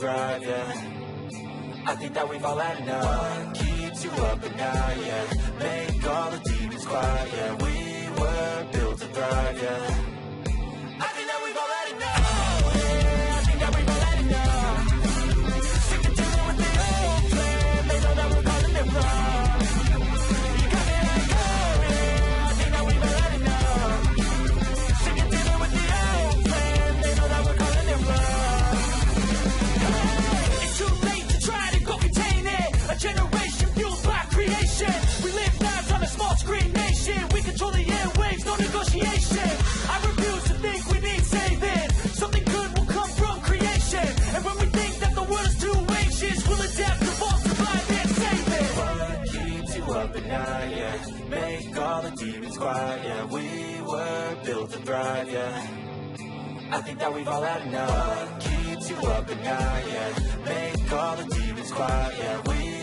thrive, yeah. I think that we've all had enough. What keeps you up at night, yeah? Make all the demons quiet, yeah. We were built to thrive, yeah. I think that we've all had enough. Yeah, I think that we've all had enough. Sick of dealing with this old plan. They know that we're calling it wrong. You got me like, oh yeah, I think that we've all had enough. Sick of dealing with the old plan. They know that we're calling it wrong. It's too late to try to go contain it. A generation fueled by creation. We live lives on a small screen nation. We control the airwaves, no negotiation. I refuse to think we need saving. Something good will come from creation. And when we think that the world is too anxious, we'll adapt, evolve, survive, and save it. What keeps you up at night, yeah? Make all the demons quiet, yeah. We were built to thrive, yeah. I think that we've all had enough. What keeps you up at night, yeah? Make all the demons quiet, yeah. We